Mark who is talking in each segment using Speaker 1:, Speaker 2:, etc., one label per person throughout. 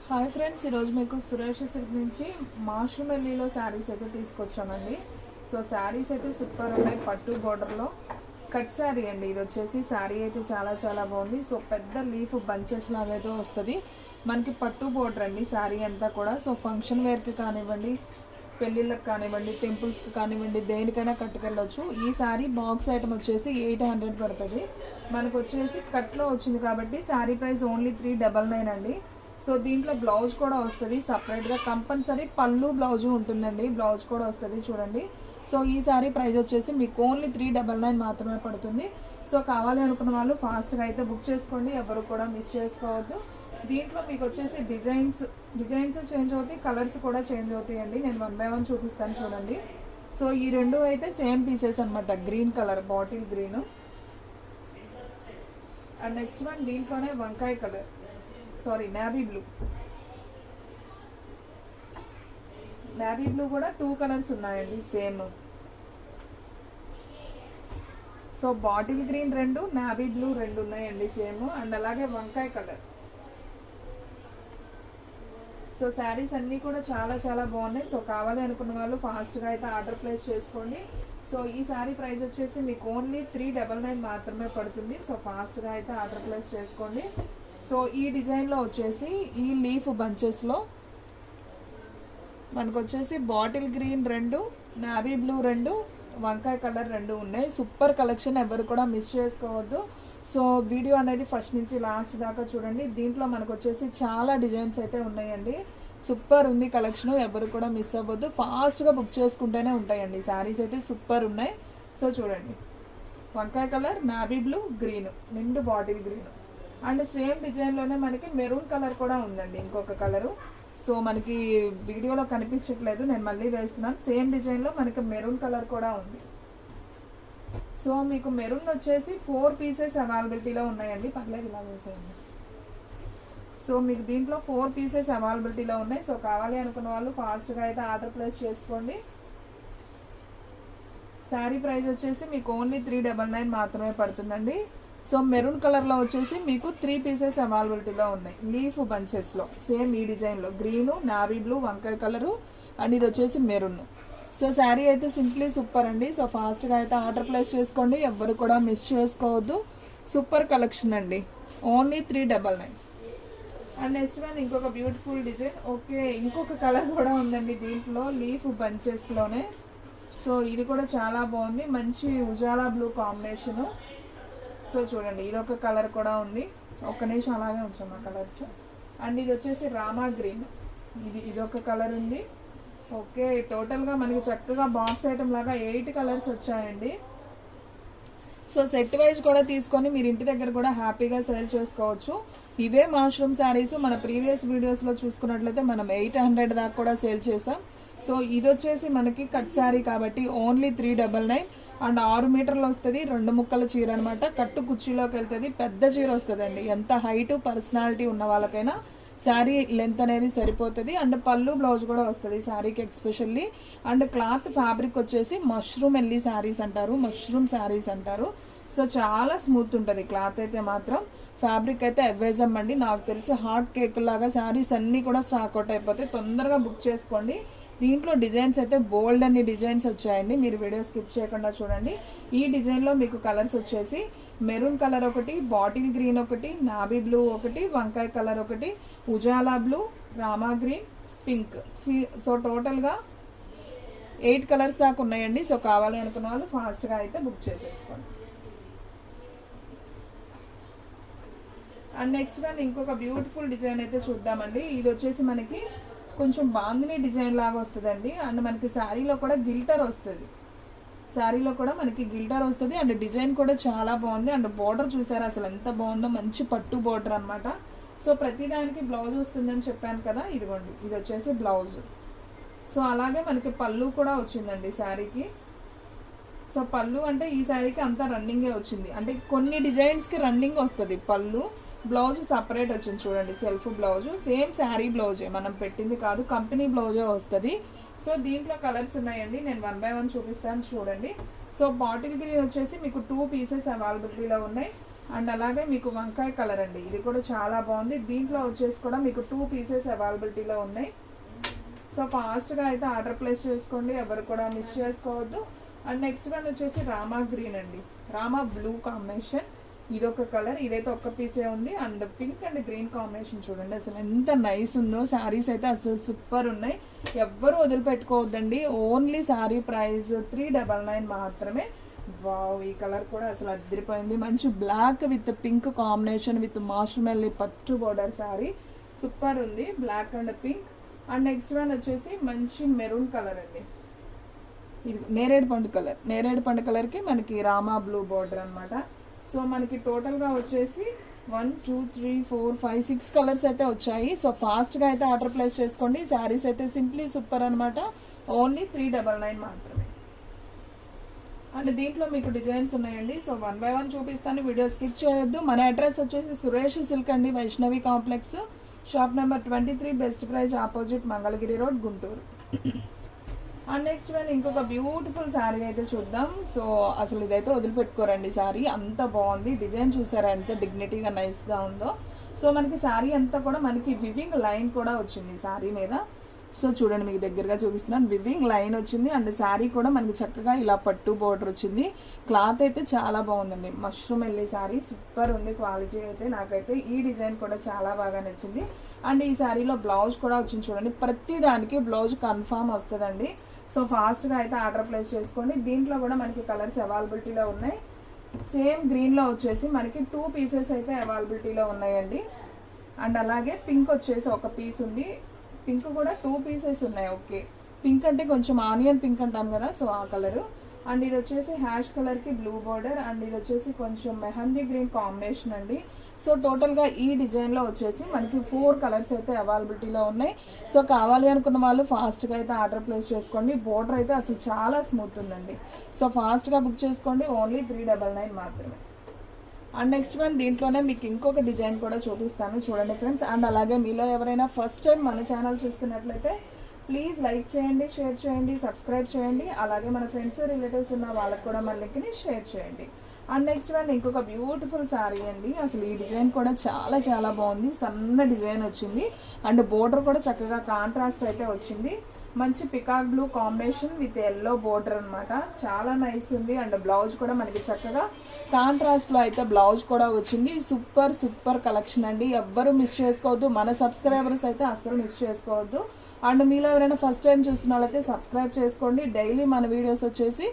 Speaker 1: Hi friends, ఈరోజు మీకు Suresh silk నుంచి మాష్రూమ్ ఎల్లీలో శారీస్ అయితే తీసుకొచ్చామండి. సో శారీస్ అయితే సూపర్ ఉన్నాయి. పట్టు బోర్డర్లో కట్ శారీ అండి. ఇది వచ్చేసి శారీ అయితే చాలా బాగుంది. సో పెద్ద లీఫ్ బంచెస్ లాగా అయితే వస్తుంది. మనకి పట్టు బోర్డర్ అండి శారీ అంతా కూడా. సో ఫంక్షన్ వేర్కి కానివ్వండి, పెళ్ళిళ్ళకి కానివ్వండి, టెంపుల్స్కి కానివ్వండి, దేనికైనా కట్టుకెళ్ళొచ్చు. ఈ శారీ బాక్స్ ఐటమ్ వచ్చేసి 800 పడుతుంది. మనకు వచ్చేసి కట్లో వచ్చింది కాబట్టి శారీ ప్రైస్ ఓన్లీ 399 అండి. సో దీంట్లో బ్లౌజ్ కూడా వస్తుంది సపరేట్గా. కంపల్సరీ పళ్ళు బ్లౌజు ఉంటుందండి. బ్లౌజ్ కూడా వస్తుంది చూడండి. సో ఈ సారీ ప్రైస్ వచ్చేసి మీకు ఓన్లీ 399 మాత్రమే పడుతుంది. సో కావాలి అనుకున్న వాళ్ళు ఫాస్ట్గా అయితే బుక్ చేసుకోండి. ఎవరు కూడా మిస్ చేసుకోవద్దు. దీంట్లో మీకు వచ్చేసి డిజైన్స్ చేంజ్ అవుతాయి, కలర్స్ కూడా చేంజ్ అవుతాయండి. నేను 1 by 1 చూపిస్తాను చూడండి. సో ఈ రెండు అయితే సేమ్ పీసెస్ అనమాట. Green colour, bottle green. And next one దీంట్లోనే వంకాయ కలర్, సారీ నేవీ బ్లూ కూడా 2 కలర్స్ ఉన్నాయండి same. So bottle green 2, navy blue 2 ఉన్నాయండి సేమ్. అండ్ అలాగే వంకాయ కలర్. సో శారీస్ అన్నీ కూడా చాలా బాగున్నాయి. సో కావాలి అనుకున్న వాళ్ళు ఫాస్ట్గా అయితే ఆర్డర్ ప్లేస్ చేసుకోండి. సో ఈ శారీ ప్రైస్ వచ్చేసి మీకు ఓన్లీ 399 మాత్రమే పడుతుంది. సో ఫాస్ట్గా అయితే ఆర్డర్ ప్లేస్ చేసుకోండి. సో ఈ డిజైన్లో వచ్చేసి ఈ లీఫ్ బంచెస్లో మనకు వచ్చేసి బాటిల్ గ్రీన్ 2, నావీ బ్లూ 2, వంకాయ కలర్ 2 ఉన్నాయి. సూపర్ కలెక్షన్, ఎవరు కూడా మిస్ చేసుకోవద్దు. సో వీడియో అనేది ఫస్ట్ నుంచి లాస్ట్ దాకా చూడండి. దీంట్లో మనకు వచ్చేసి చాలా డిజైన్స్ అయితే ఉన్నాయండి. సూపర్ ఉంది కలెక్షన్, ఎవరు కూడా మిస్ అవ్వద్దు. ఫాస్ట్గా బుక్ చేసుకుంటేనే ఉంటాయండి. శారీస్ అయితే సూపర్ ఉన్నాయి. సో చూడండి, వంకాయ కలర్, నావీ బ్లూ, గ్రీన్, నిండు బాటిల్ గ్రీన్. అండ్ సేమ్ డిజైన్లోనే మనకి మెరూన్ కలర్ కూడా ఉందండి, ఇంకొక కలరు. సో మనకి వీడియోలో కనిపించట్లేదు, నేను మళ్ళీ వేస్తున్నాను. సేమ్ డిజైన్లో మనకి మెరూన్ కలర్ కూడా ఉంది. సో మీకు మెరూన్ వచ్చేసి 4 పీసెస్ అవైలబిలిటీలో ఉన్నాయండి. పర్లేదు, ఇలా వేసేయండి. సో మీకు దీంట్లో 4 పీసెస్ అవైలబిలిటీలో ఉన్నాయి. సో కావాలి అనుకున్న వాళ్ళు ఫాస్ట్గా అయితే ఆర్డర్ ప్లేస్ చేసుకోండి. శారీ ప్రైస్ వచ్చేసి మీకు ఓన్లీ 399 మాత్రమే పడుతుందండి. సో మెరూన్ కలర్లో వచ్చేసి మీకు 3 పీసెస్ అవైలబిలిటీలో ఉన్నాయి. లీఫ్ బంచెస్లో సేమ్ ఈ డిజైన్లో గ్రీను, నావీ బ్లూ, వంకాయ కలరు, అండ్ ఇది వచ్చేసి మెరూన్. సో శారీ అయితే సింప్లీ సూపర్ అండి. సో ఫాస్ట్గా అయితే ఆర్డర్ ప్లేస్ చేసుకోండి, ఎవ్వరు కూడా మిస్ చేసుకోవద్దు. సూపర్ కలెక్షన్ అండి, ఓన్లీ 399. అండ్ నెక్స్ట్ వన్ ఇంకొక బ్యూటిఫుల్ డిజైన్. ఓకే, ఇంకొక కలర్ కూడా ఉందండి దీంట్లో, లీఫ్ బంచెస్లోనే. సో ఇది కూడా చాలా బాగుంది, మంచి ఉజాలా బ్లూ కాంబినేషను. సో చూడండి, ఇదొక కలర్ కూడా ఉంది. ఒక్క నిమిషం అలాగే ఉంచాం ఆ కలర్స్. అండ్ ఇది వచ్చేసి రామా గ్రీన్, ఇదొక కలర్ ఉంది. ఓకే, టోటల్గా మనకి చక్కగా బాక్స్ ఐటమ్ లాగా 8 కలర్స్ వచ్చాయండి. సో సెట్ వైజ్ కూడా తీసుకొని మీరు ఇంటి దగ్గర కూడా హ్యాపీగా సేల్ చేసుకోవచ్చు. ఇవే మాష్రూమ్ శారీస్ మన ప్రీవియస్ వీడియోస్లో చూసుకున్నట్లయితే మనం 800 దాకా కూడా సేల్ చేసాం. సో ఇది వచ్చేసి మనకి కట్ శారీ కాబట్టి ఓన్లీ 399. అండ్ 6 మీటర్లు వస్తుంది, 2 ముక్కల చీర అనమాట. కట్టు కుర్చీలోకి వెళ్తుంది, పెద్ద చీర వస్తుందండి. ఎంత హైట్ పర్సనాలిటీ ఉన్న వాళ్ళకైనా శారీ లెంత్ అనేది సరిపోతుంది. అండ్ పళ్ళు బ్లౌజ్ కూడా వస్తుంది శారీకి ఎక్స్పెషల్లీ. అండ్ క్లాత్ ఫ్యాబ్రిక్ వచ్చేసి మష్రూమ్ ఎల్లీ శారీస్ అంటారు, మష్రూమ్ శారీస్ అంటారు. సో చాలా స్మూత్ ఉంటుంది క్లాత్ అయితే మాత్రం. ఫ్యాబ్రిక్ అయితే అవేజం అండి. నాకు తెలిసి హాట్ కేక్ లాగా శారీస్ అన్నీ కూడా స్టాక్ అవుట్ అయిపోతాయి. తొందరగా బుక్ చేసుకోండి. దీంట్లో డిజైన్స్ అయితే బోల్డ్ అన్ని డిజైన్స్ వచ్చాయండి, మీరు వీడియో స్కిప్ చేయకుండా చూడండి. ఈ డిజైన్లో మీకు కలర్స్ వచ్చేసి మెరూన్ కలర్ ఒకటి, బాటిల్ గ్రీన్ ఒకటి, నావీ బ్లూ ఒకటి, వంకాయ కలర్ ఒకటి, Ujala blue, Rama green, pink. So టోటల్గా 8 కలర్స్ దాకా ఉన్నాయండి. సో కావాలి అనుకున్న వాళ్ళు ఫాస్ట్గా అయితే బుక్ చేసేసుకోండి. అండ్ నెక్స్ట్ వన్ ఇంకొక బ్యూటిఫుల్ డిజైన్ అయితే చూద్దామండి. ఇది వచ్చేసి మనకి కొంచెం బాందిని డిజైన్ లాగా వస్తుందండి. అండ్ మనకి శారీలో కూడా గిల్టర్ వస్తుంది, అండ్ డిజైన్ కూడా చాలా బాగుంది. అండ్ బోర్డర్ చూసారా అసలు ఎంత బాగుందో, మంచి పట్టు బోర్డర్ అనమాట. సో ప్రతిదానికి బ్లౌజ్ వస్తుందని చెప్పాను కదా, ఇదిగోండి ఇది వచ్చేసి బ్లౌజ్. సో అలాగే మనకి పళ్ళు కూడా వచ్చిందండి శారీకి. సో పళ్ళు అంటే ఈ శారీకి అంతా రన్నింగే వచ్చింది. అంటే కొన్ని డిజైన్స్కి రన్నింగ్ వస్తుంది పళ్ళు. బ్లౌజ్ సపరేట్ వచ్చింది చూడండి, సెల్ఫ్ బ్లౌజ్. సేమ్ శారీ బ్లౌజే, మనం పెట్టింది కాదు, కంపెనీ బ్లౌజే వస్తుంది. సో దీంట్లో కలర్స్ ఉన్నాయండి, నేను 1 by 1 చూపిస్తాను చూడండి. సో బాటిల్ గ్రీన్ వచ్చేసి మీకు 2 పీసెస్ అవైలబిలిటీలో ఉన్నాయి. అండ్ అలాగే మీకు వంకాయ కలర్ అండి, ఇది కూడా చాలా బాగుంది. దీంట్లో వచ్చేసి కూడా మీకు 2 పీసెస్ అవైలబిలిటీలో ఉన్నాయి. సో ఫాస్ట్గా అయితే ఆర్డర్ ప్లేస్ చేసుకోండి, ఎవరు కూడా మిస్ చేసుకోవద్దు. అండ్ నెక్స్ట్ వన్ వచ్చేసి రామా గ్రీన్ అండి, రామా బ్లూ కాంబినేషన్. ఇదొక కలర్, ఇదైతే ఒక్క పీసే ఉంది. And pink and green combination చూడండి, అసలు ఎంత నైస్ ఉందో. శారీస్ అయితే అసలు సూపర్ ఉన్నాయి, ఎవ్వరు వదిలిపెట్టుకోవద్దండి. ఓన్లీ శారీ ప్రైస్ 399 మాత్రమే. వావ్, ఈ కలర్ కూడా అసలు అదిరిపోయింది. మంచి black with pink combination with మాస్ట్రమెల్లి పట్టు బోర్డర్ శారీ, సూపర్ ఉంది, black and pink. And next one వచ్చేసి మంచి మెరూన్ కలర్ అండి, ఇది నేరేడు పండు కలర్కి మనకి రామా బ్లూ బోర్డర్ అనమాట. సో మనకి టోటల్గా వచ్చేసి 1 2 3 4 5 6 కలర్స్ అయితే వచ్చాయి. సో ఫాస్ట్గా అయితే ఆర్డర్ ప్లేస్ చేసుకోండి. శారీస్ అయితే సింప్లీ సూపర్ అనమాట, ఓన్లీ 399 మాత్రమే. అండ్ దీంట్లో మీకు డిజైన్స్ ఉన్నాయండి. సో 1 by 1 చూపిస్తాను, వీడియో స్కిప్ చేయొద్దు. మన అడ్రస్ వచ్చేసి సురేష్ సిల్క్ అండి, Vaishnavi complex, shop number 23, best praise opposite Mangalagiri road, Guntur. And next one ఇంకొక బ్యూటిఫుల్ శారీ అయితే చూద్దాం. సో అసలు ఇదైతే వదిలిపెట్టుకోరండి, శారీ అంత బాగుంది. డిజైన్ చూసారా ఎంత డిగ్నిటీగా నైస్గా ఉందో. సో మనకి శారీ అంతా కూడా మనకి వివింగ్ లైన్ కూడా వచ్చింది శారీ మీద. సో చూడండి, మీకు దగ్గరగా చూపిస్తున్నాను, వివింగ్ లైన్ వచ్చింది. అండ్ శారీ కూడా మనకి చక్కగా ఇలా పట్టు బోర్డర్ వచ్చింది. క్లాత్ అయితే చాలా బాగుందండి, మష్రూమ్ ఎల్లి శారీ, సూపర్ ఉంది క్వాలిటీ అయితే. నాకైతే ఈ డిజైన్ కూడా చాలా బాగా నచ్చింది. అండ్ ఈ శారీలో బ్లౌజ్ కూడా వచ్చింది చూడండి, ప్రతి దానికి బ్లౌజ్ కన్ఫామ్ వస్తుందండి. సో ఫాస్ట్గా అయితే ఆర్డర్ ప్లేస్ చేసుకోండి. దీంట్లో కూడా మనకి కలర్స్ అవైలబిలిటీలో ఉన్నాయి. సేమ్ గ్రీన్లో వచ్చేసి మనకి 2 పీసెస్ అయితే అవైలబిలిటీలో ఉన్నాయండి. అండ్ అలాగే పింక్ వచ్చేసి ఒక పీస్ ఉంది, పింక్ కూడా 2 పీసెస్ ఉన్నాయి. ఓకే, పింక్ అంటే కొంచెం ఆనియన్ పింక్ అంటాం కదా, సో ఆ కలరు. అండ్ ఇది వచ్చేసి హ్యాష్ కలర్కి బ్లూ బార్డర్. అండ్ ఇది వచ్చేసి కొంచెం మెహందీ గ్రీన్ కాంబినేషన్ అండి. సో టోటల్గా ఈ డిజైన్లో వచ్చేసి మనకి 4 కలర్స్ అయితే అవైలబిలిటీలో ఉన్నాయి. సో కావాలి అనుకున్న వాళ్ళు ఫాస్ట్గా అయితే ఆర్డర్ ప్లేస్ చేసుకోండి. బోర్డర్ అయితే అసలు చాలా స్మూత్ ఉందండి. సో ఫాస్ట్గా బుక్ చేసుకోండి, ఓన్లీ 399 మాత్రమే. అండ్ నెక్స్ట్ వన్ దీంట్లోనే మీకు ఇంకొక డిజైన్ కూడా చూపిస్తాను చూడండి ఫ్రెండ్స్. అండ్ అలాగే మీలో ఎవరైనా ఫస్ట్ టైం మన ఛానల్ చూస్తున్నట్లయితే ప్లీజ్ లైక్ చేయండి, షేర్ చేయండి, సబ్స్క్రైబ్ చేయండి. అలాగే మన ఫ్రెండ్స్ రిలేటివ్స్ ఉన్న వాళ్ళకి కూడా మన లింక్ని షేర్ చేయండి. అండ్ నెక్స్ట్ వన్ ఇంకొక బ్యూటిఫుల్ శారీ అండి. అసలు ఈ డిజైన్ కూడా చాలా చాలా బాగుంది, సన్న డిజైన్ వచ్చింది. అండ్ బోర్డర్ కూడా చక్కగా కాంట్రాస్ట్ అయితే వచ్చింది. మంచి peacock blue combination with yellow border అనమాట, చాలా నైస్ ఉంది. అండ్ బ్లౌజ్ కూడా మనకి చక్కగా కాంట్రాస్ట్లో అయితే బ్లౌజ్ కూడా వచ్చింది. సూపర్ సూపర్ కలెక్షన్ అండి, ఎవ్వరు మిస్ చేసుకోవద్దు. మన సబ్స్క్రైబర్స్ అయితే అస్సలు మిస్ చేసుకోవద్దు. అండ్ మీలో ఎవరైనా ఫస్ట్ టైం చూస్తున్న వాళ్ళైతే సబ్స్క్రైబ్ చేసుకోండి. డైలీ మన వీడియోస్ వచ్చేసి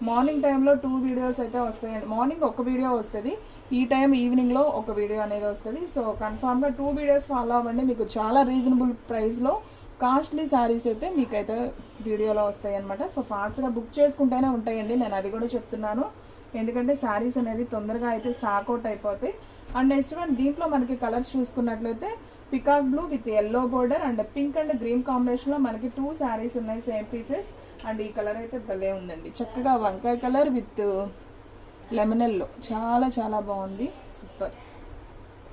Speaker 1: మార్నింగ్ టైంలో 2 వీడియోస్ అయితే వస్తాయండి. మార్నింగ్ ఒక వీడియో వస్తుంది, ఈ టైం ఈవినింగ్లో ఒక వీడియో అనేది వస్తుంది. సో కన్ఫామ్గా 2 వీడియోస్ ఫాలో అవ్వండి, మీకు చాలా రీజనబుల్ ప్రైస్లో కాస్ట్లీ శారీస్ అయితే మీకైతే వీడియోలో వస్తాయి అనమాట. సో ఫాస్ట్గా బుక్ చేసుకుంటేనే ఉంటాయండి, నేను అది కూడా చెప్తున్నాను. ఎందుకంటే శారీస్ అనేది తొందరగా అయితే స్టాక్ అవుట్ అయిపోతాయి. అండ్ నెక్స్ట్ వన్ దీంట్లో మనకి కలర్స్ చూసుకున్నట్లయితే peacock blue with yellow border and pink and green కాంబినేషన్లో మనకి 2 శారీస్ ఉన్నాయి, సేమ్ పీసెస్. అండ్ ఈ కలర్ అయితే భలే ఉందండి, చక్కగా వంకాయ కలర్ విత్ లెమన్ ఎల్లో, చాలా చాలా బాగుంది, సూపర్.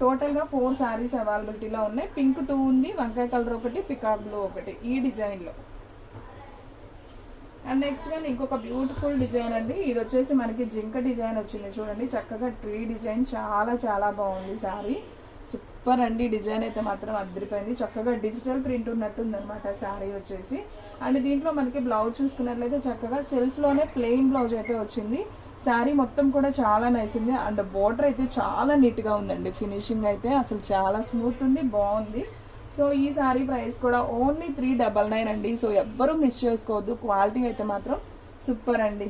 Speaker 1: టోటల్గా 4 శారీస్ అవైలబిలిటీలో ఉన్నాయి. పింక్ 2 ఉంది, వంకాయ కలర్ ఒకటి, పికాక్ బ్లూ ఒకటి ఈ డిజైన్లో. అండ్ నెక్స్ట్ వన్ ఇంకొక బ్యూటిఫుల్ డిజైన్ అండి. ఇది వచ్చేసి మనకి జింక డిజైన్ వచ్చింది చూడండి, చక్కగా ట్రీ డిజైన్, చాలా చాలా బాగుంది శారీ, సూపర్ అండి. డిజైన్ అయితే మాత్రం అదిరిపోయింది, చక్కగా డిజిటల్ ప్రింట్ ఉన్నట్టుంది అనమాట శారీ వచ్చేసి. అండ్ దీంట్లో మనకి బ్లౌజ్ చూసుకున్నట్లయితే చక్కగా సెల్ఫ్లోనే ప్లెయిన్ బ్లౌజ్ అయితే వచ్చింది. శారీ మొత్తం కూడా చాలా నైస్ ఉంది. అండ్ బోర్డర్ అయితే చాలా నీట్గా ఉందండి, ఫినిషింగ్ అయితే అసలు చాలా స్మూత్ ఉంది, బాగుంది. సో ఈ శారీ ప్రైస్ కూడా ఓన్లీ 399 అండి. సో ఎవ్వరూ మిస్ చేసుకోవద్దు, క్వాలిటీ అయితే మాత్రం సూపర్ అండి,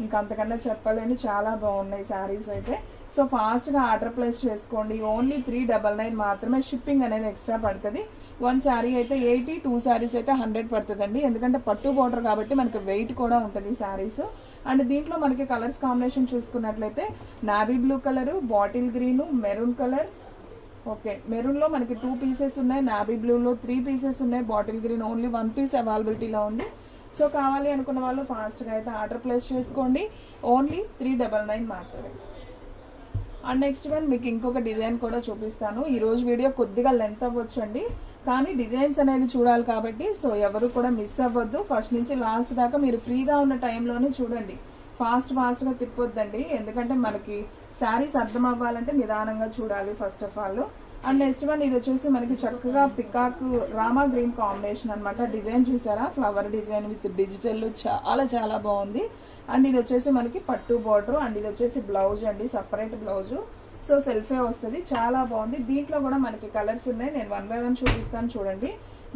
Speaker 1: ఇంకా అంతకన్నా చెప్పలేని చాలా బాగున్నాయి శారీస్ అయితే. సో ఫాస్ట్గా ఆర్డర్ ప్లేస్ చేసుకోండి, ఓన్లీ 399 మాత్రమే. షిప్పింగ్ అనేది ఎక్స్ట్రా పడుతుంది. 1 శారీ అయితే 80, 2 శారీస్ అయితే 100 పడుతుందండి. ఎందుకంటే పట్టు బోర్డర్ కాబట్టి మనకి వెయిట్ కూడా ఉంటుంది శారీస్. అండ్ దీంట్లో మనకి కలర్స్ కాంబినేషన్ చూసుకున్నట్లయితే navy blue colour, bottle green, maroon colour. Okay, మెరూన్లో మనకి 2 పీసెస్ ఉన్నాయి, నావీ బ్లూలో 3 పీసెస్ ఉన్నాయి, బాటిల్ గ్రీన్ ఓన్లీ 1 పీస్ అవైలబిలిటీలో ఉంది. సో కావాలి అనుకున్న వాళ్ళు ఫాస్ట్గా అయితే ఆర్డర్ ప్లేస్ చేసుకోండి, ఓన్లీ 399 మాత్రమే. అండ్ నెక్స్ట్ వన్ మీకు ఇంకొక డిజైన్ కూడా చూపిస్తాను. ఈరోజు వీడియో కొద్దిగా లెంత్ అవ్వచ్చండి, కానీ డిజైన్స్ అనేది చూడాలి కాబట్టి సో ఎవరు కూడా మిస్ అవ్వద్దు. ఫస్ట్ నుంచి లాస్ట్ దాకా మీరు ఫ్రీగా ఉన్న టైంలోనే చూడండి, ఫాస్ట్గా తిప్పొద్దండి. ఎందుకంటే మనకి శారీస్ అర్థం అవ్వాలంటే నిదానంగా చూడాలి first of all. And next one ఇది వచ్చేసి మనకి చక్కగా పికాక్ రామా గ్రీన్ కాంబినేషన్ అనమాట. డిజైన్ చూసారా, ఫ్లవర్ డిజైన్ విత్ డిజిటల్, చాలా చాలా బాగుంది. అండ్ ఇది వచ్చేసి మనకి పట్టు బార్డర్. అండ్ ఇది వచ్చేసి బ్లౌజ్ అండి, సపరేట్ బ్లౌజ్. సో సెల్ఫే వస్తుంది, చాలా బాగుంది. దీంట్లో కూడా మనకి కలర్స్ ఉన్నాయి, నేను 1 by 1 చూపిస్తాను చూడండి.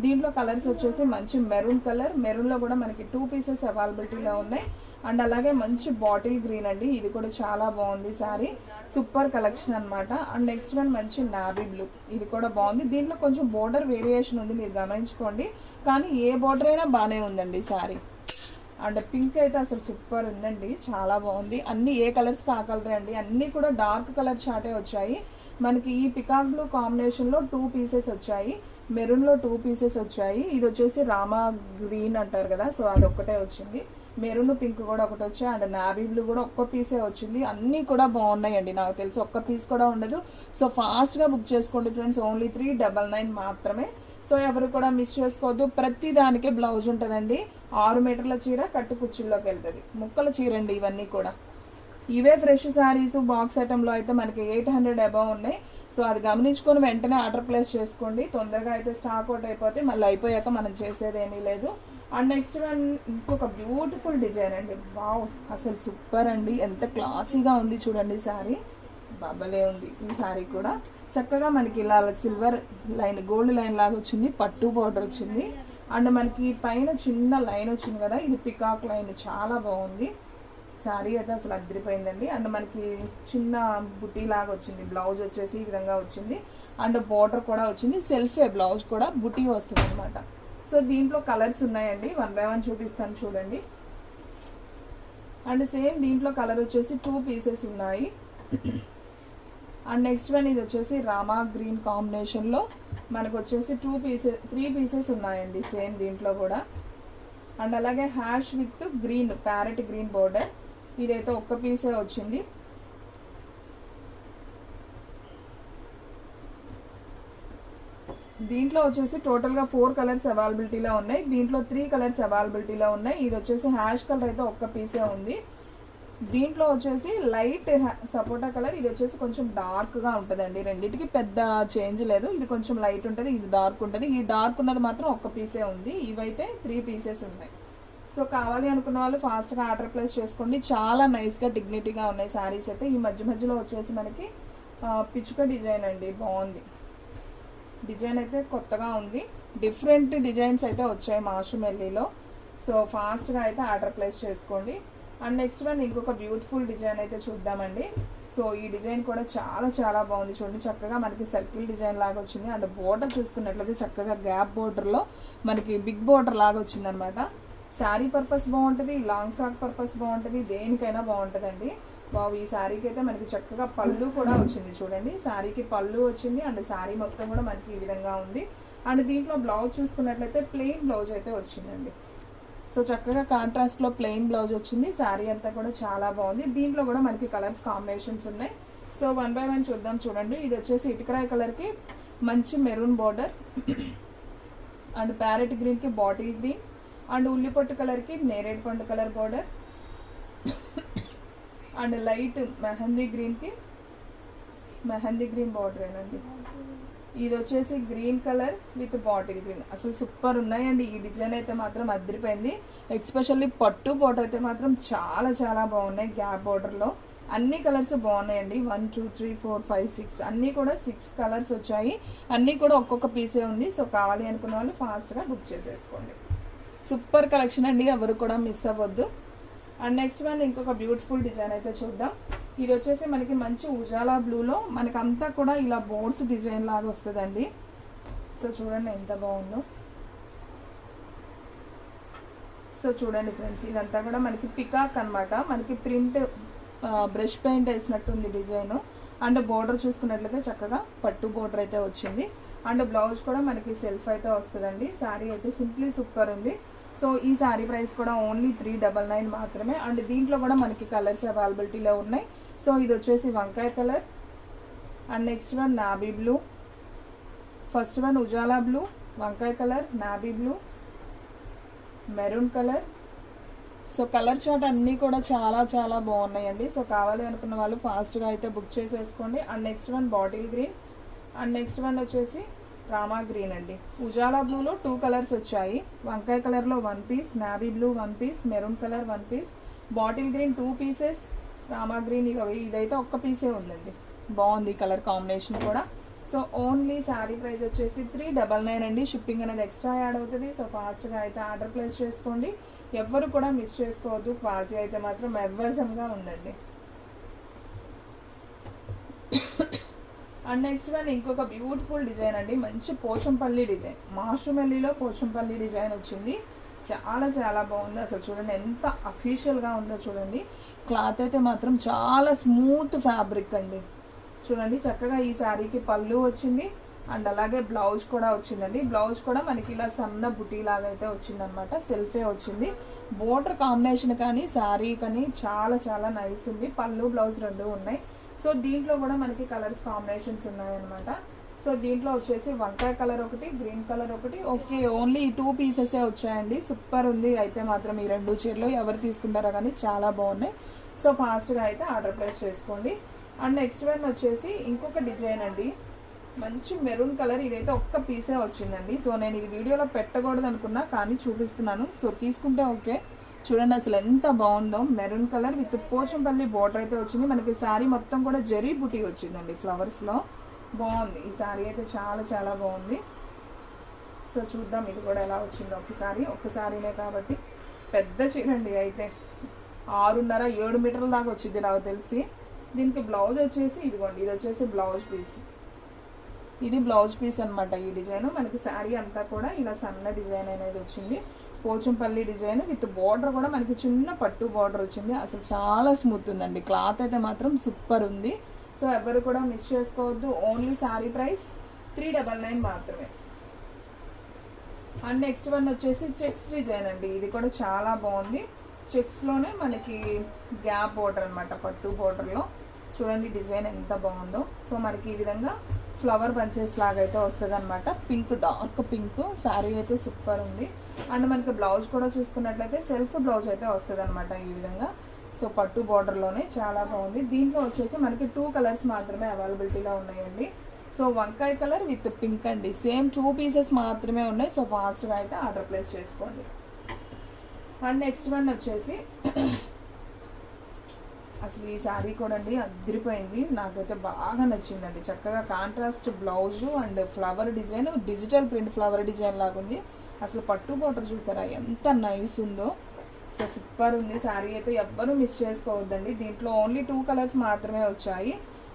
Speaker 1: దీంట్లో కలర్స్ వచ్చేసి మంచి మెరూన్ కలర్, మెరూన్లో కూడా మనకి 2 pieces అవైలబిలిటీలో ఉన్నాయి. అండ్ అలాగే మంచి బాటిల్ గ్రీన్ అండి, ఇది కూడా చాలా బాగుంది శారీ, సూపర్ కలెక్షన్ అనమాట. అండ్ నెక్స్ట్ వన్ మంచి నావీ బ్లూ, ఇది కూడా బాగుంది. దీంట్లో కొంచెం బోర్డర్ వేరియేషన్ ఉంది, మీరు గమనించుకోండి, కానీ ఏ బోర్డర్ అయినా బాగానే ఉందండి శారీ. అండ్ పింక్ అయితే అసలు సూపర్ ఉందండి, చాలా బాగుంది. అన్ని ఏ కలర్స్కి ఆ కలర్ అండి, అన్నీ కూడా డార్క్ కలర్ చాటే వచ్చాయి మనకి. ఈ పికాక్ బ్లూ కాంబినేషన్లో 2 pieces వచ్చాయి, మెరూన్లో 2 pieces వచ్చాయి. ఇది వచ్చేసి రామా గ్రీన్ అంటారు కదా, సో అది ఒక్కటే వచ్చింది. మెరూన్ పింక్ కూడా ఒకటి వచ్చాయి. అండ్ నావీ బ్లూ కూడా ఒక్క పీసే వచ్చింది. అన్నీ కూడా బాగున్నాయండి, నాకు తెలిసి ఒక్క పీస్ కూడా ఉండదు. సో ఫాస్ట్గా బుక్ చేసుకోండి ఫ్రెండ్స్, ఓన్లీ 399 మాత్రమే. సో ఎవరు కూడా మిస్ చేసుకోవద్దు. ప్రతి దానికే బ్లౌజ్ ఉంటుందండి. 6 మీటర్ల చీర కట్టు కుచ్చుల్లోకి వెళ్తుంది, ముక్కల చీర అండి ఇవన్నీ కూడా. ఇవే ఫ్రెష్ శారీస్ బాక్స్ ఐటెంలో అయితే మనకి 800 అబవ్ ఉన్నాయి. సో అది గమనించుకొని వెంటనే ఆర్డర్ ప్లేస్ చేసుకోండి, తొందరగా అయితే స్టాక్ అవుట్ అయిపోతే మళ్ళీ అయిపోయాక మనం చేసేది ఏమీ లేదు. అండ్ నెక్స్ట్ వన్ ఇంకొక బ్యూటిఫుల్ డిజైన్ అండి, వావ్ అసలు సూపర్ అండి, ఎంత క్లాసీగా ఉంది చూడండి శారీ, బబ్బలే ఉంది ఈ శారీ కూడా. చక్కగా మనకి ఇలా సిల్వర్ లైన్, గోల్డ్ లైన్ లాగా వచ్చింది, పట్టు బార్డర్ వచ్చింది. అండ్ మనకి పైన చిన్న లైన్ వచ్చింది కదా, ఇది పికాక్ లైన్, చాలా బాగుంది శారీ అయితే, అసలు అదిరిపోయిందండి. అండ్ మనకి చిన్న బుటీ లాగా వచ్చింది, బ్లౌజ్ వచ్చేసి ఈ విధంగా వచ్చింది. అండ్ బార్డర్ కూడా వచ్చింది, సెల్ఫే బ్లౌజ్ కూడా బుటీ వస్తుంది అనమాట. సో దీంట్లో కలర్స్ ఉన్నాయండి, 1 by 1 చూపిస్తాను చూడండి. అండ్ సేమ్ దీంట్లో కలర్ వచ్చేసి 2 pieces ఉన్నాయి. అండ్ నెక్స్ట్ వన్ ఇది వచ్చేసి రామా గ్రీన్ కాంబినేషన్లో మనకు వచ్చేసి 3 pieces ఉన్నాయండి సేమ్ దీంట్లో కూడా. అండ్ అలాగే hash with green, parrot green border, ఇదైతే ఒక్క పీసే వచ్చింది. దీంట్లో వచ్చేసి టోటల్గా 4 కలర్స్ అవైలబిలిటీలో ఉన్నాయి, దీంట్లో 3 కలర్స్ అవైలబిలిటీలో ఉన్నాయి. ఇది వచ్చేసి హ్యాష్ కలర్ అయితే ఒక్క పీసే ఉంది. దీంట్లో వచ్చేసి లైట్ సపోటా కలర్, ఇది వచ్చేసి కొంచెం డార్క్గా ఉంటుందండి, రెండింటికి పెద్ద చేంజ్ లేదు, ఇది కొంచెం లైట్ ఉంటుంది, ఇది డార్క్ ఉంటుంది. ఈ డార్క్ ఉన్నది మాత్రం ఒక్క పీసే ఉంది, ఇవైతే 3 pieces ఉన్నాయి. సో కావాలి అనుకున్న వాళ్ళు ఫాస్ట్గా ఆర్డర్ ప్లేస్ చేసుకోండి, చాలా నైస్గా డిగ్నిటీగా ఉన్నాయి శారీస్ అయితే. ఈ మధ్యలో వచ్చేసి మనకి పిచ్చుక డిజైన్ అండి, బాగుంది డిజైన్ అయితే, కొత్తగా ఉంది, డిఫరెంట్ డిజైన్స్ అయితే వచ్చాయి మాషుమెల్లీలో. సో ఫాస్ట్గా అయితే ఆర్డర్ ప్లేస్ చేసుకోండి. అండ్ నెక్స్ట్ వన్ ఇంకొక బ్యూటిఫుల్ డిజైన్ అయితే చూద్దామండి. సో ఈ డిజైన్ కూడా చాలా చాలా బాగుంది చూడండి, చక్కగా మనకి సర్కిల్ డిజైన్ లాగా వచ్చింది. అండ్ బోర్డర్ చూసుకున్నట్లయితే చక్కగా గ్యాప్ బోర్డర్లో మనకి బిగ్ బోర్డర్ లాగా వచ్చింది అనమాట. శారీ పర్పస్ బాగుంటుంది, లాంగ్ ఫ్రాక్ పర్పస్ బాగుంటుంది, దేనికైనా బాగుంటుందండి. బాబు ఈ శారీకి అయితే మనకి చక్కగా పళ్ళు కూడా వచ్చింది చూడండి, శారీకి పళ్ళు వచ్చింది. అండ్ శారీ మొత్తం కూడా మనకి ఈ విధంగా ఉంది. అండ్ దీంట్లో బ్లౌజ్ చూసుకున్నట్లయితే ప్లెయిన్ బ్లౌజ్ అయితే వచ్చిందండి. సో చక్కగా కాంట్రాస్ట్లో ప్లెయిన్ బ్లౌజ్ వచ్చింది, శారీ అంతా కూడా చాలా బాగుంది. దీంట్లో కూడా మనకి కలర్స్ కాంబినేషన్స్ ఉన్నాయి. సో 1 by 1 చూద్దాం చూడండి. ఇది వచ్చేసి ఇటుకరాయి కలర్కి మంచి మెరూన్ బార్డర్, అండ్ ప్యారెట్ గ్రీన్కి బాటిల్ గ్రీన్, అండ్ ఉల్లిపొట్టు కలర్కి నేరేడు పండు colour border, and light mehndi గ్రీన్కి మెహందీ గ్రీన్ బార్డర్ ఏనండి. ఇది వచ్చేసి green colour with bottle green, అసలు సూపర్ ఉన్నాయండి. ఈ డిజైన్ అయితే మాత్రం అదిరిపోయింది, ఎక్స్పెషల్లీ పట్టు బార్డర్ అయితే మాత్రం చాలా చాలా బాగున్నాయి. గ్యాప్ బార్డర్లో అన్ని కలర్స్ బాగున్నాయండి, 1 2 3 4 5 6 అన్నీ కూడా 6 కలర్స్ వచ్చాయి, అన్నీ కూడా ఒక్కొక్క పీసే ఉంది. సో కావాలి అనుకున్న వాళ్ళు ఫాస్ట్గా బుక్ చేసేసుకోండి, సూపర్ కలెక్షన్ అండి, ఎవరు కూడా మిస్ అవ్వద్దు. అండ్ నెక్స్ట్ వన్ ఇంకొక బ్యూటిఫుల్ డిజైన్ అయితే చూద్దాం. ఇది వచ్చేసి మనకి మంచి ఉజాలా బ్లూలో మనకి అంతా కూడా ఇలా బోర్డ్స్ డిజైన్ లాగా వస్తుందండి. సో చూడండి ఎంత బాగుందో. సో చూడండి ఫ్రెండ్స్, ఇదంతా కూడా మనకి పికాక్ అనమాట, మనకి ప్రింట్ బ్రష్ పెయింట్ వేసినట్టుంది డిజైన్. అండ్ బోర్డర్ చూసుకున్నట్లయితే చక్కగా పట్టు బోర్డర్ అయితే వచ్చింది. అండ్ బ్లౌజ్ కూడా మనకి సెల్ఫ్ అయితే వస్తుందండి. శారీ అయితే సింప్లీ సూపర్ ఉంది. సో ఈ శారీ ప్రైస్ కూడా ఓన్లీ 399 మాత్రమే. అండ్ దీంట్లో కూడా మనకి కలర్స్ అవైలబిలిటీలో ఉన్నాయి. సో ఇది వచ్చేసి వంకాయ colour, and next one navy blue, first one Ujala blue, వంకాయ colour, navy blue, maroon colour, so colour chart అన్నీ కూడా చాలా చాలా బాగున్నాయండి. సో కావాలి అనుకున్న వాళ్ళు ఫాస్ట్గా అయితే బుక్ చేసేసుకోండి. And next one bottle green, and next one వచ్చేసి రామా గ్రీన్ అండి. ఉజాలా బ్లూలో 2 కలర్స్ వచ్చాయి. వంకాయ కలర్లో 1 piece, navy blue 1 piece, maroon colour 1 piece, bottle green 2 pieces, Rama green ఇదైతే ఒక్క పీసే ఉందండి. బాగుంది కలర్ కాంబినేషన్ కూడా. సో ఓన్లీ శారీ ప్రైస్ వచ్చేసి 399 అండి. షిప్పింగ్ అనేది ఎక్స్ట్రా యాడ్ అవుతుంది. సో ఫాస్ట్గా అయితే ఆర్డర్ ప్లేస్ చేసుకోండి. ఎవ్వరు కూడా మిస్ చేసుకోవద్దు. క్వాలిటీ అయితే మాత్రం అవేజంగా ఉందండి. అండ్ నెక్స్ట్ వన్ ఇంకొక బ్యూటిఫుల్ డిజైన్ అండి. మంచి పోచంపల్లి డిజైన్, మాషుమెల్లిలో పోచంపల్లి డిజైన్ వచ్చింది. చాలా చాలా బాగుంది. అసలు చూడండి ఎంత అఫీషియల్గా ఉందో చూడండి. క్లాత్ అయితే మాత్రం చాలా స్మూత్ ఫ్యాబ్రిక్ అండి. చూడండి చక్కగా ఈ శారీకి పళ్ళు వచ్చింది అండ్ అలాగే బ్లౌజ్ కూడా వచ్చిందండి. బ్లౌజ్ కూడా మనకి ఇలా సన్న బుటీ లాగా అయితే వచ్చిందనమాట. సెల్ఫే వచ్చింది. బోర్డర్ కాంబినేషన్ కానీ శారీ కానీ చాలా చాలా నైస్ ఉంది. పళ్ళు బ్లౌజ్ రెండు ఉన్నాయి. సో దీంట్లో కూడా మనకి కలర్స్ కాంబినేషన్స్ ఉన్నాయన్నమాట. సో దీంట్లో వచ్చేసి వంకాయ కలర్ ఒకటి, గ్రీన్ కలర్ ఒకటి. ఓకే, ఓన్లీ 2 పీసెసే వచ్చాయండి. సూపర్ ఉంది అయితే మాత్రం ఈ 2 చీరలు ఎవరు తీసుకుంటారో కానీ చాలా బాగున్నాయి. సో ఫాస్ట్గా అయితే ఆర్డర్ ప్లేస్ చేసుకోండి. అండ్ నెక్స్ట్ వన్ వచ్చేసి ఇంకొక డిజైన్ అండి. మంచి మెరూన్ కలర్, ఇదైతే ఒక్క పీసే వచ్చిందండి. సో నేను ఇది వీడియోలో పెట్టకూడదు అనుకున్నా కానీ చూపిస్తున్నాను. సో తీసుకుంటే ఓకే. చూడండి అసలు ఎంత బాగుందో. Maroon colour with Pochampally border అయితే వచ్చింది. మనకి శారీ మొత్తం కూడా జరీ బుటీ వచ్చిందండి ఫ్లవర్స్లో. బాగుంది ఈ శారీ అయితే చాలా చాలా బాగుంది. సో చూద్దాం ఇది కూడా ఎలా వచ్చిందో ఒక్కసారినే కాబట్టి. పెద్ద చీర అండి, అయితే 6.5-7 మీటర్ల దాకా వచ్చింది నాకు తెలిసి. దీనికి బ్లౌజ్ వచ్చేసి ఇదిగోండి, ఇది వచ్చేసి బ్లౌజ్ పీస్. ఇది బ్లౌజ్ పీస్ అనమాట. ఈ డిజైన్ మనకి శారీ అంతా కూడా ఇలా సన్న డిజైన్ అనేది వచ్చింది. పోచంపల్లి డిజైన్ విత్ బార్డర్ కూడా మనకి చిన్న పట్టు బార్డర్ వచ్చింది. అసలు చాలా స్మూత్ ఉందండి. క్లాత్ అయితే మాత్రం సూపర్ ఉంది. సో ఎవరు కూడా మిస్ చేసుకోవద్దు. ఓన్లీ శారీ ప్రైస్ 399 మాత్రమే. అండ్ నెక్స్ట్ వన్ వచ్చేసి చెక్స్ డిజైన్ అండి. ఇది కూడా చాలా బాగుంది. చెక్స్లోనే మనకి గ్యాప్ బోర్డర్ అనమాట, పట్టు బోర్డర్లో. చూడండి డిజైన్ ఎంత బాగుందో. సో మనకి ఈ విధంగా ఫ్లవర్ బంచెస్ లాగా అయితే వస్తుంది అనమాట. Pink, dark pink. శారీ అయితే సూపర్ ఉంది. అండ్ మనకి బ్లౌజ్ కూడా చూసుకున్నట్లయితే సెల్ఫ్ బ్లౌజ్ అయితే వస్తుంది అనమాట ఈ విధంగా. సో పట్టు బార్డర్లోనే చాలా బాగుంది. దీంట్లో వచ్చేసి మనకి 2 కలర్స్ మాత్రమే అవైలబిలిటీలో ఉన్నాయండి. సో వంకాయ కలర్ విత్ పింక్ అండి. సేమ్ 2 పీసెస్ మాత్రమే ఉన్నాయి. సో ఫాస్ట్గా అయితే ఆర్డర్ ప్లేస్ చేసుకోండి. అండ్ నెక్స్ట్ వన్ వచ్చేసి అసలు ఈ శారీ కూడా అండి అదిరిపోయింది. నాకైతే బాగా నచ్చిందండి. చక్కగా contrast blouse and flower design, digital print flower design లాగా ఉంది. అసలు పట్టు బోర్డర్ చూసారా ఎంత నైస్ ఉందో. సో సూపర్ ఉంది శారీ అయితే. ఎవ్వరూ మిస్ చేసుకోవద్దండి. దీంట్లో ఓన్లీ 2 కలర్స్ మాత్రమే వచ్చాయి.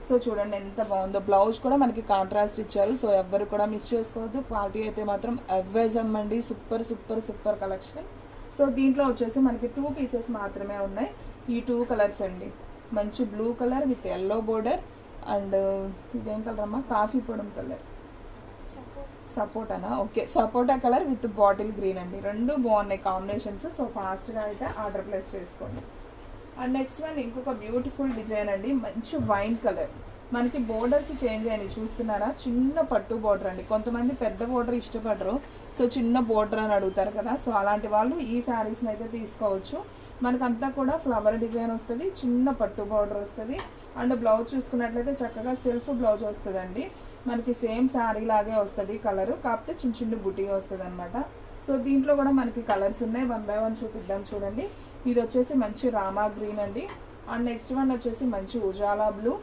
Speaker 1: సో చూడండి ఎంత బాగుందో. బ్లౌజ్ కూడా మనకి కాంట్రాస్ట్ ఇచ్చారు. సో ఎవ్వరు కూడా మిస్ చేసుకోవద్దు. క్వాలిటీ అయితే మాత్రం అవేజం అండి. Super super super collection. So దీంట్లో వచ్చేసి మనకి 2 పీసెస్ మాత్రమే ఉన్నాయి. ఈ 2 కలర్స్ అండి. మంచి blue colour with yellow border and ఇదేం కలర్ అమ్మా, కాఫీ పొడం కలర్, సపోటానా, ఓకే, సపోటా కలర్ విత్ బాటిల్ గ్రీన్ అండి. రెండు బాగున్నాయి కాంబినేషన్స్. సో ఫాస్ట్గా అయితే ఆర్డర్ ప్లేస్ చేసుకోండి. అండ్ నెక్స్ట్ వన్ ఇంకొక బ్యూటిఫుల్ డిజైన్ అండి. మంచి వైన్ కలర్. మనకి బోర్డర్స్ చేంజ్ అయినాయి చూస్తున్నారా. చిన్న పట్టు బోర్డర్ అండి. కొంతమంది పెద్ద బోర్డర్ ఇష్టపడరు. సో చిన్న బోర్డర్ అని అడుగుతారు కదా. సో అలాంటి వాళ్ళు ఈ శారీస్ని అయితే తీసుకోవచ్చు. మనకంతా కూడా ఫ్లవర్ డిజైన్ వస్తుంది, చిన్న పట్టు బార్డర్ వస్తుంది. అండ్ బ్లౌజ్ చూసుకున్నట్లయితే చక్కగా సెల్ఫ్ బ్లౌజ్ వస్తుందండి. మనకి సేమ్ శారీ లాగే వస్తుంది కలరు, కాకపోతే చిన్న చిన్న బుటీ వస్తుంది అనమాట. సో దీంట్లో కూడా మనకి కలర్స్ ఉన్నాయి. 1 by 1 చూపిద్దాం చూడండి. ఇది వచ్చేసి మంచి రామా గ్రీన్ అండి. అండ్ నెక్స్ట్ వన్ వచ్చేసి మంచి Ujala blue,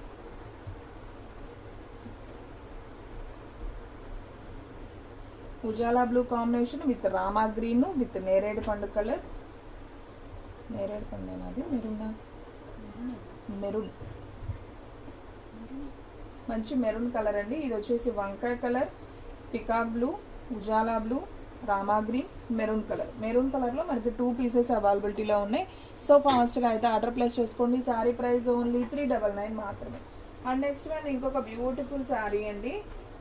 Speaker 1: Ujala blue combination with Rama green with నేరేడు పండు కలర్. నేరేడు పండు అది మెరూన్, మంచి మెరూన్ కలర్ అండి. ఇది వచ్చేసి వంకాయ colour, peacock blue, Ujala blue, Rama green, maroon colour. Maroon కలర్లో మనకి 2 పీసెస్ అవైలబిలిటీలో ఉన్నాయి. సో ఫాస్ట్గా అయితే ఆర్డర్ ప్లేస్ చేసుకోండి. శారీ ప్రైస్ ఓన్లీ 399 మాత్రమే. అండ్ నెక్స్ట్ వన్ ఇంకొక బ్యూటిఫుల్ శారీ అండి.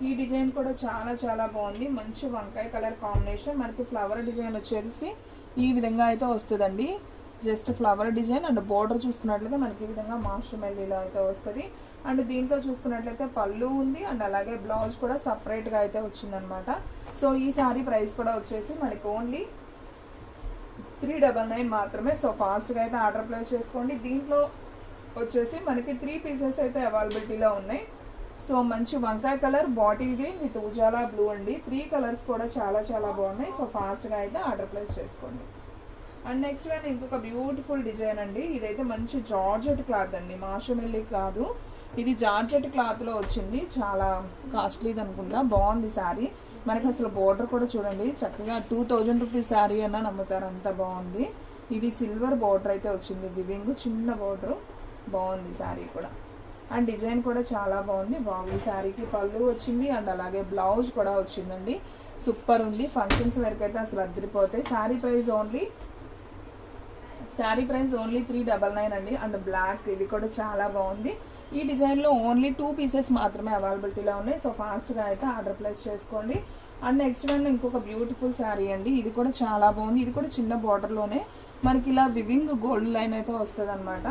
Speaker 1: ఈ డిజైన్ కూడా చాలా చాలా బాగుంది. మంచి వంకాయ కలర్ కాంబినేషన్. మనకి ఫ్లవర్ డిజైన్ వచ్చేసి ఈ విధంగా అయితే వస్తుందండి. Just flower design and border చూసుకున్నట్లయితే మనకి ఈ విధంగా మాషమెల్లీలో అయితే వస్తుంది. అండ్ దీంట్లో చూసుకున్నట్లయితే పళ్ళు ఉంది అండ్ అలాగే బ్లౌజ్ కూడా సపరేట్గా అయితే వచ్చిందనమాట. సో ఈ శారీ ప్రైస్ కూడా వచ్చేసి మనకి ఓన్లీ 399 మాత్రమే. సో ఫాస్ట్గా అయితే ఆర్డర్ ప్లేస్ చేసుకోండి. దీంట్లో వచ్చేసి మనకి 3 పీసెస్ అయితే అవైలబిలిటీలో ఉన్నాయి. సో మంచి వంకాయ colour, bottle green with Ujala blue అండి. 3 కలర్స్ కూడా చాలా చాలా బాగున్నాయి. సో ఫాస్ట్గా అయితే ఆర్డర్ ప్లేస్ చేసుకోండి. అండ్ నెక్స్ట్ వన్ ఇంకొక బ్యూటిఫుల్ డిజైన్ అండి. ఇదైతే మంచి జార్జెట్ క్లాత్ అండి, మాషమెల్లి కాదు, ఇది జార్జెట్ క్లాత్లో వచ్చింది. చాలా కాస్ట్లీది అనుకుంటా, బాగుంది శారీ. మనకి అసలు బోర్డర్ కూడా చూడండి చక్కగా 2000 రూపీస్ శారీ అన్న నమ్ముతారు, అంత బాగుంది. ఇది సిల్వర్ బోర్డర్ అయితే వచ్చింది, వివింగ్ చిన్న బోర్డర్, బాగుంది శారీ కూడా. అండ్ డిజైన్ కూడా చాలా బాగుంది. బాగుంది శారీకి పళ్ళు వచ్చింది అండ్ అలాగే బ్లౌజ్ కూడా వచ్చిందండి. సూపర్ ఉంది. ఫంక్షన్స్ వరకు అయితే అసలు అద్దరిపోతాయి. శారీ ప్రైస్ ఓన్లీ 399 అండి. అండ్ బ్లాక్ ఇది కూడా చాలా బాగుంది. ఈ డిజైన్లో ఓన్లీ 2 పీసెస్ మాత్రమే అవైలబిలిటీలో ఉన్నాయి. సో ఫాస్ట్గా అయితే ఆర్డర్ ప్లేస్ చేసుకోండి. అండ్ నెక్స్ట్ వన్ ఇంకొక బ్యూటిఫుల్ శారీ అండి. ఇది కూడా చాలా బాగుంది. ఇది కూడా చిన్న బార్డర్లోనే మనకి ఇలా వివింగ్ గోల్డ్ లైన్ అయితే వస్తుంది అనమాట.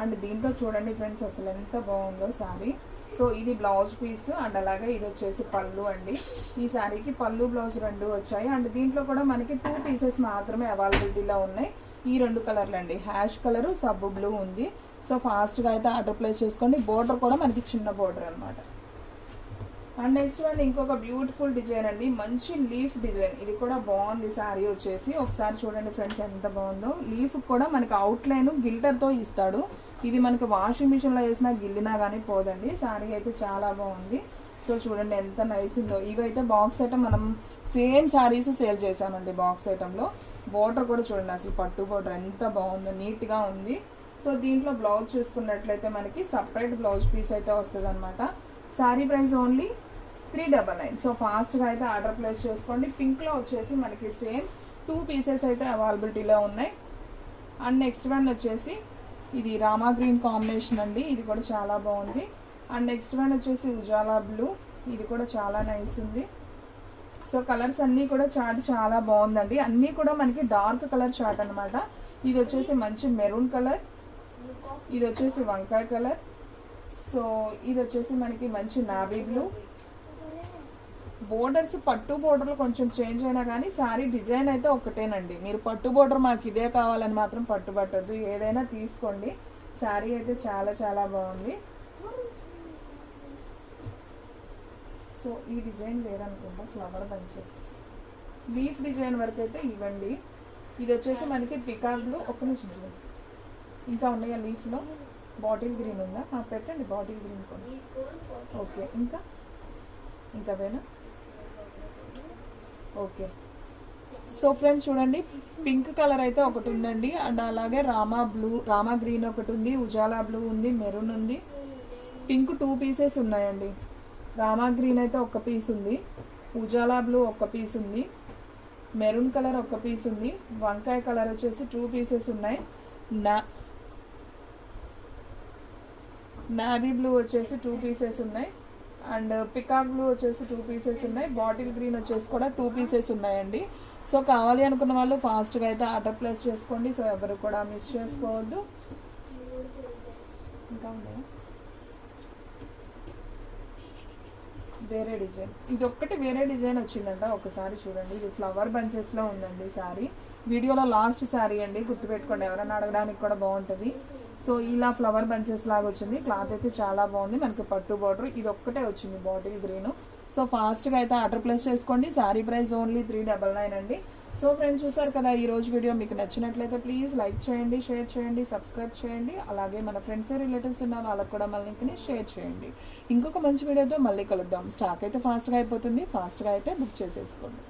Speaker 1: అండ్ దీంట్లో చూడండి ఫ్రెండ్స్ అసలు ఎంత బాగుందో శారీ. సో ఇది బ్లౌజ్ పీస్ అండ్ అలాగే ఇది వచ్చేసి పళ్ళు అండి. ఈ శారీకి పళ్ళు బ్లౌజ్ 2 వచ్చాయి. అండ్ దీంట్లో కూడా మనకి 2 పీసెస్ మాత్రమే అవైలబిలిటీలో ఉన్నాయి. ఈ 2 కలర్లు అండి, హ్యాష్ కలరు, సబ్ బ్లూ ఉంది. సో ఫాస్ట్గా అయితే ఆర్డర్ ప్లేస్ చేసుకోండి. బోర్డర్ కూడా మనకి చిన్న బోర్డర్ అనమాట. అండ్ నెక్స్ట్ వన్ ఇంకొక బ్యూటిఫుల్ డిజైన్ అండి, మంచి లీఫ్ డిజైన్. ఇది కూడా బాగుంది శారీ వచ్చేసి. ఒకసారి చూడండి ఫ్రెండ్స్ ఎంత బాగుందో. లీఫ్ కూడా మనకి అవుట్లైన్ గిల్టర్తో ఇస్తాడు. ఇది మనకి వాషింగ్ మిషన్లో వేసినా గిల్లినా కానీ పోదండి. శారీ అయితే చాలా బాగుంది. సో చూడండి ఎంత నైస్ ఉందో. ఇవైతే బాక్స్ ఐటమ్ మనం సేమ్ శారీస్ సేల్ చేసామండి బాక్స్ ఐటంలో. బోర్డర్ కూడా చూడండి అసలు పట్టు బోర్డర్ ఎంత బాగుందో, నీట్గా ఉంది. సో దీంట్లో బ్లౌజ్ చూసుకున్నట్లయితే మనకి సపరేట్ బ్లౌజ్ పీస్ అయితే వస్తుంది అనమాట. Sari price only 399. సో ఫాస్ట్గా అయితే ఆర్డర్ ప్లేస్ చేసుకోండి. పింక్లో వచ్చేసి మనకి సేమ్ 2 పీసెస్ అయితే అవైలబిలిటీలో ఉన్నాయి. అండ్ నెక్స్ట్ వన్ వచ్చేసి ఇది రామా గ్రీన్ కాంబినేషన్ అండి. ఇది కూడా చాలా బాగుంది. అండ్ నెక్స్ట్ వన్ వచ్చేసి ఉజాలా బ్లూ, ఇది కూడా చాలా నైస్ ఉంది. సో కలర్స్ అన్నీ కూడా చార్ట్ చాలా బాగుందండి. అన్నీ కూడా మనకి డార్క్ కలర్ చార్ట్ అనమాట. ఇది వచ్చేసి మంచి మెరూన్ కలర్, ఇది వచ్చేసి వంకాయ కలర్, సో ఇది వచ్చేసి మనకి మంచి నావీ బ్లూ. బోర్డర్స్ పట్టు బోర్డర్లు కొంచెం చేంజ్ అయినా కానీ శారీ డిజైన్ అయితే ఒకటేనండి. మీరు పట్టు బోర్డర్ మాకు ఇదే కావాలని మాత్రం పట్టుబట్టద్దు, ఏదైనా తీసుకోండి. శారీ అయితే చాలా చాలా బాగుంది. సో ఈ డిజైన్ వేరనుకుంటా, ఫ్లవర్ బంచెస్ లీఫ్ డిజైన్ వరకు అయితే ఇవ్వండి. ఇది వచ్చేసి మనకి పికాక్ బ్లూ. ఒక్క నిమిషం చూడండి, ఇంకా ఉన్నాయా లీఫ్లో? బాటిల్ గ్రీన్ ఉందా? పెట్టండి బాటిల్ గ్రీన్ కూడా. ఓకే, ఇంకా వేనా? ఓకే. సో ఫ్రెండ్స్ చూడండి, పింక్ కలర్ అయితే ఒకటి ఉందండి. అండ్ అలాగే రామా గ్రీన్ ఒకటి ఉంది, ఉజాలా బ్లూ ఉంది, మెరూన్ ఉంది. పింక్ 2 పీసెస్ ఉన్నాయండి. రామా గ్రీన్ అయితే 1 పీస్ ఉంది, ఉజాలా బ్లూ 1 పీస్ ఉంది, మెరూన్ కలర్ 1 పీస్ ఉంది, వంకాయ కలర్ వచ్చేసి 2 పీసెస్ ఉన్నాయి, నావీ బ్లూ వచ్చేసి 2 పీసెస్ ఉన్నాయి, అండ్ పికాక్ బ్లూ వచ్చేసి 2 పీసెస్ ఉన్నాయి, బాటిల్ గ్రీన్ వచ్చేసి కూడా 2 పీసెస్ ఉన్నాయండి. సో కావాలి అనుకున్న వాళ్ళు ఫాస్ట్గా అయితే ఆర్డర్ ప్లేస్ చేసుకోండి. సో ఎవరు కూడా మిస్ చేసుకోవద్దు. ఇంకా ఉన్నాయా? వేరే డిజైన్, ఇది ఒక్కటి వేరే డిజైన్ వచ్చిందంట, ఒకసారి చూడండి. ఇది ఫ్లవర్ బంచెస్లో ఉందండి శారీ. వీడియోలో లాస్ట్ శారీ అండి, గుర్తుపెట్టుకోండి, ఎవరైనా అడగడానికి కూడా బాగుంటుంది. సో ఇలా ఫ్లవర్ బంచెస్ లాగా వచ్చింది. క్లాత్ అయితే చాలా బాగుంది. మనకి పట్టు బార్డర్ ఇది ఒక్కటే వచ్చింది, బాటిల్ గ్రీన్. సో ఫాస్ట్గా అయితే ఆర్డర్ ప్లేస్ చేసుకోండి. శారీ ప్రైస్ ఓన్లీ 399 అండి. సో ఫ్రెండ్స్ చూసారు కదా, ఈ రోజు వీడియో మీకు నచ్చినట్లయితే ప్లీజ్ లైక్ చేయండి, షేర్ చేయండి, సబ్స్క్రైబ్ చేయండి. అలాగే మన ఫ్రెండ్స్ రిలేటివ్స్ ఉన్న వాళ్ళకి కూడా మన లింక్ని షేర్ చేయండి. ఇంకొక మంచి వీడియోతో మళ్ళీ కలుద్దాం. స్టాక్ అయితే ఫాస్ట్గా అయిపోతుంది, ఫాస్ట్గా అయితే బుక్ చేసేసుకోండి.